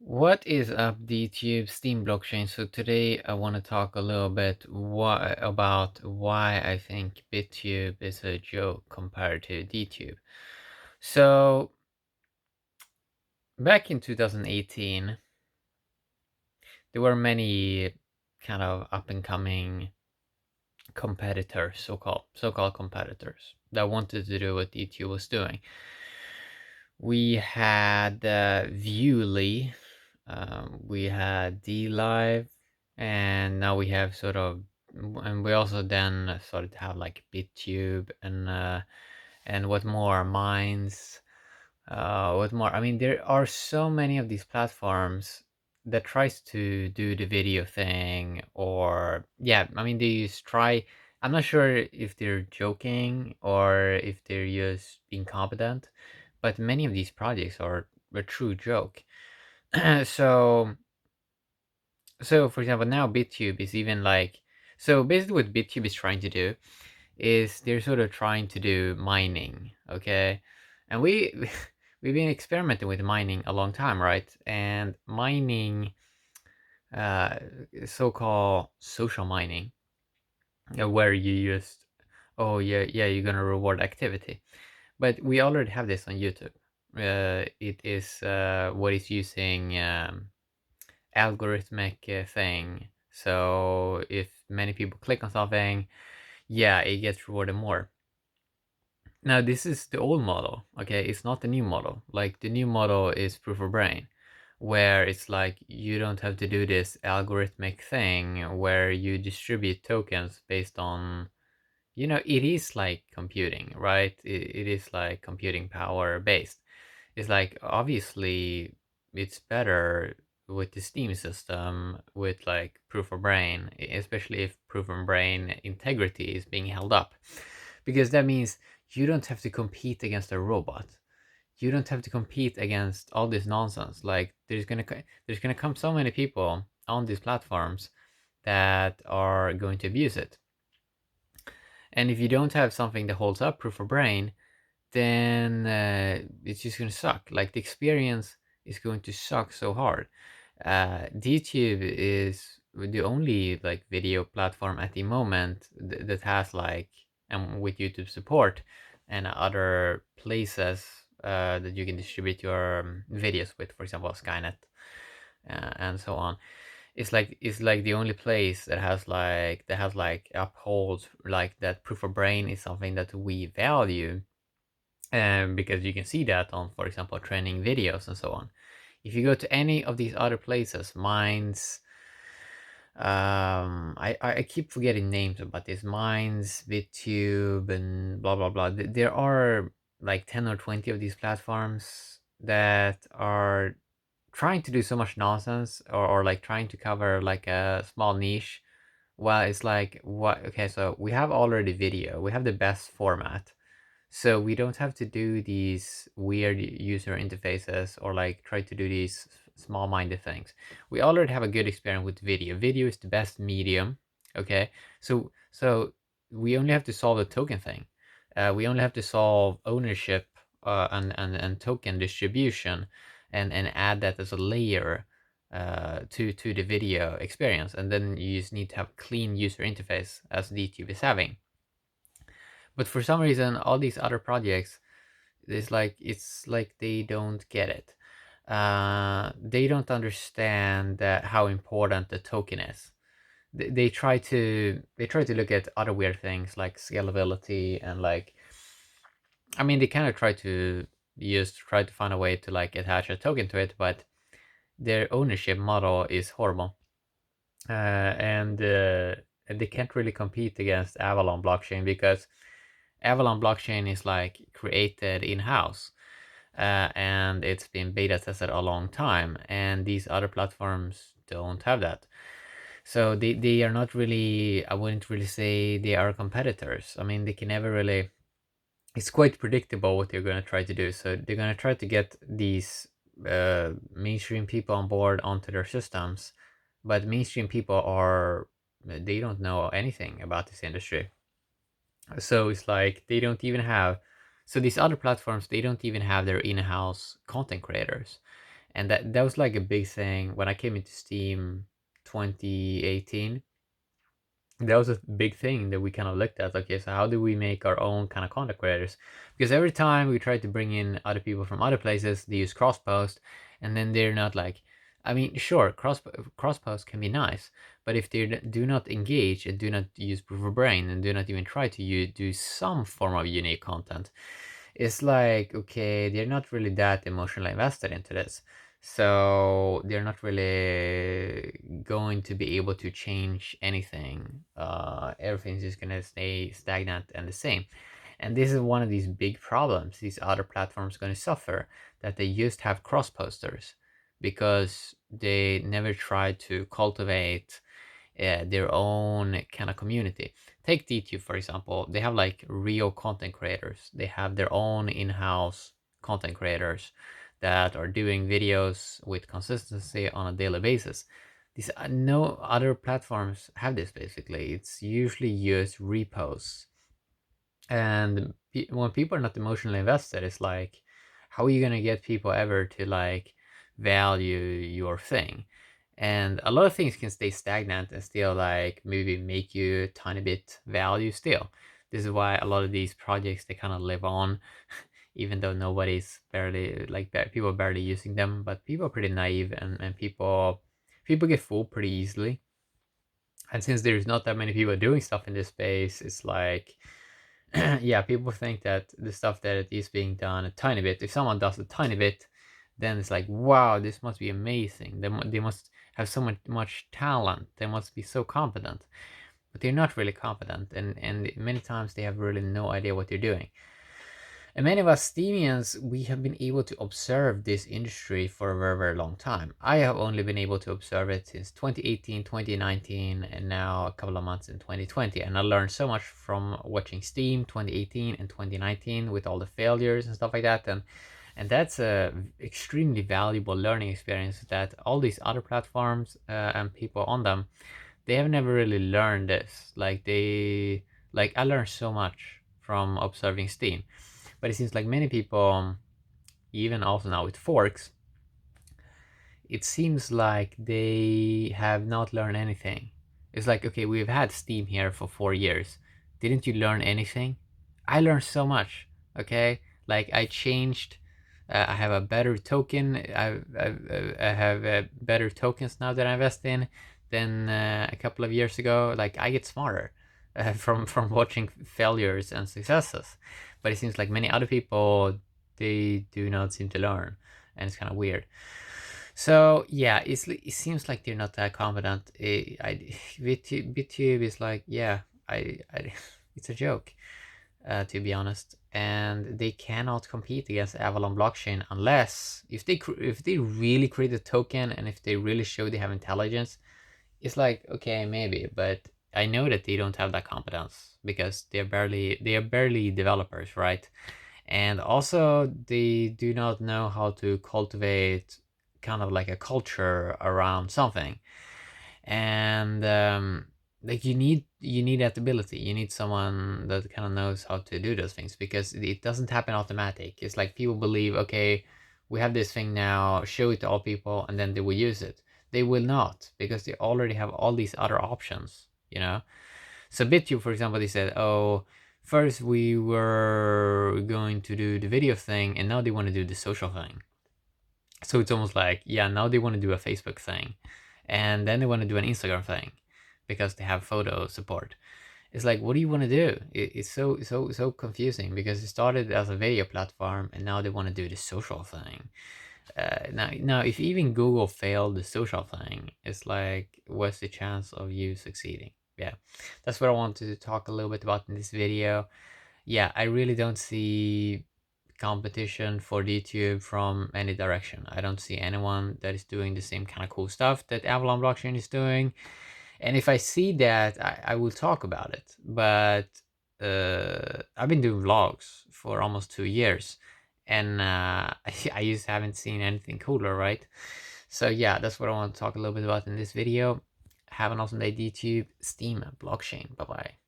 What is up, DTube Steam blockchain? So today I want to talk a little bit about why I think BitTube is a joke compared to DTube. So back in 2018, there were many kind of up and coming competitors, so-called competitors that wanted to do what DTube was doing. We had Viewly, we had DLive, and now we have and we also then started to have like BitTube and what more, Minds, what more. I mean, there are so many of these platforms that tries to do the video thing, or yeah, I mean they just try. I'm not sure if they're joking or if they're just being competent, but many of these projects are a true joke. so so for example, now BitTube is even like, so basically what BitTube is trying to do is they're sort of trying to do mining, okay? And we've been experimenting with mining a long time, right? And mining, uh, so-called social mining, where you just, oh yeah, you're gonna reward activity. But we already have this on YouTube. It is what is using algorithmic thing. So if many people click on something, yeah, it gets rewarded more. Now this is the old model, okay? It's not the new model. Like the new model is proof of brain, where it's like you don't have to do this algorithmic thing where you distribute tokens based on, it is like computing, right? It is like computing power based. It's like obviously it's better with the Steam system with like proof of brain, especially if proof of brain integrity is being held up, because that means you don't have to compete against a robot. You don't have to compete against all this nonsense. Like there's gonna come so many people on these platforms that are going to abuse it. And if you don't have something that holds up proof of brain, then it's just gonna suck. Like the experience is going to suck so hard. DTube is the only like video platform at the moment that has like, and with YouTube support and other places that you can distribute your videos with, for example Skynet and so on. It's like the only place that has like upholds like that proof of brain is something that we value, because you can see that on, for example, training videos and so on. If you go to any of these other places, Minds, I keep forgetting names about this, Minds, BitTube, and blah blah blah. There are like 10 or 20 of these platforms that are trying to do so much nonsense, or like trying to cover like a small niche. Well, it's like, what? Okay, so we have already video, we have the best format, so we don't have to do these weird user interfaces or like try to do these small-minded things. We already have a good experience with video. Video is the best medium, okay? So we only have to solve the token thing. We only have to solve ownership and token distribution, and add that as a layer to the video experience, and then you just need to have clean user interface as DTube is having. But for some reason, all these other projects, it's like they don't get it. They don't understand how important the token is. They try to look at other weird things like scalability and like, I mean, they kind of try to find a way to like attach a token to it, but their ownership model is horrible. And they can't really compete against Avalon blockchain, because Avalon blockchain is like created in-house, and it's been beta tested a long time, and these other platforms don't have that. So they are not really, I wouldn't really say they are competitors. I mean, they can never really, it's quite predictable what they're going to try to do. So they're going to try to get these mainstream people on board onto their systems, but mainstream people they don't know anything about this industry. So it's like they don't even have, so these other platforms, they don't even have their in-house content creators. And that was like a big thing when I came into Steam 2018. That was a big thing that we kind of looked at. Okay, so how do we make our own kind of content creators? Because every time we try to bring in other people from other places, they use cross post, and then they're not like, I mean, sure, cross post can be nice, but if they do not engage and do not use proof of brain and do not even try to do some form of unique content, it's like, okay, they're not really that emotionally invested into this. So they're not really going to be able to change anything. Everything's just gonna stay stagnant and the same. And this is one of these big problems these other platforms going to suffer, that they just have cross posters because they never try to cultivate their own kind of community. Take DTube, for example. They have like real content creators. They have their own in-house content creators that are doing videos with consistency on a daily basis. These no other platforms have this basically. It's usually just reposts. And when people are not emotionally invested, it's like, how are you gonna get people ever to like value your thing? And a lot of things can stay stagnant and still like maybe make you a tiny bit value still. This is why a lot of these projects, they kind of live on, even though nobody's barely like people are barely using them. But people are pretty naive, and people get fooled pretty easily. And since there's not that many people doing stuff in this space, it's like, yeah, people think that the stuff that is being done a tiny bit, if someone does a tiny bit, then it's like, wow, this must be amazing. They must have so much talent. They must be so competent. But they're not really competent, and many times they have really no idea what they're doing. And many of us Steamians, we have been able to observe this industry for a very, very long time. I have only been able to observe it since 2018, 2019, and now a couple of months in 2020. And I learned so much from watching Steam 2018 and 2019 with all the failures and stuff like that. And that's a extremely valuable learning experience that all these other platforms and people on them, they have never really learned this. Like I learned so much from observing Steam. But it seems like many people, even also now with forks, it seems like they have not learned anything. It's like, okay, we've had Steam here for 4 years. Didn't you learn anything? I learned so much. Okay, like I changed. I have a better token. I have better tokens now that I invest in than a couple of years ago. Like I get smarter from watching failures and successes. But it seems like many other people, they do not seem to learn, and it's kind of weird. So yeah, it seems like they're not that confident. BitTube is like, yeah, it's a joke, to be honest. And they cannot compete against Avalon blockchain unless if they really create a token and if they really show they have intelligence. It's like, okay, maybe, but I know that they don't have that competence because they are barely developers, right? And also they do not know how to cultivate kind of like a culture around something. And like you need that ability. You need someone that kind of knows how to do those things, because it doesn't happen automatic. It's like people believe, okay, we have this thing now, show it to all people, and then they will use it. They will not, because they already have all these other options, you know. So BitTube, for example, they said, oh, first we were going to do the video thing, and now they want to do the social thing. So it's almost like, yeah, now they want to do a Facebook thing, and then they want to do an Instagram thing because they have photo support. It's like, what do you want to do? It's so confusing, because it started as a video platform and now they want to do the social thing. Now, if even Google failed the social thing, it's like, what's the chance of you succeeding? Yeah, that's what I wanted to talk a little bit about in this video. Yeah, I really don't see competition for DTube from any direction. I don't see anyone that is doing the same kind of cool stuff that Avalon blockchain is doing. And if I see that, I will talk about it. But I've been doing vlogs for almost 2 years, and I just haven't seen anything cooler, right? So yeah, that's what I want to talk a little bit about in this video. Have an awesome day, DTube, Steam, blockchain. Bye bye.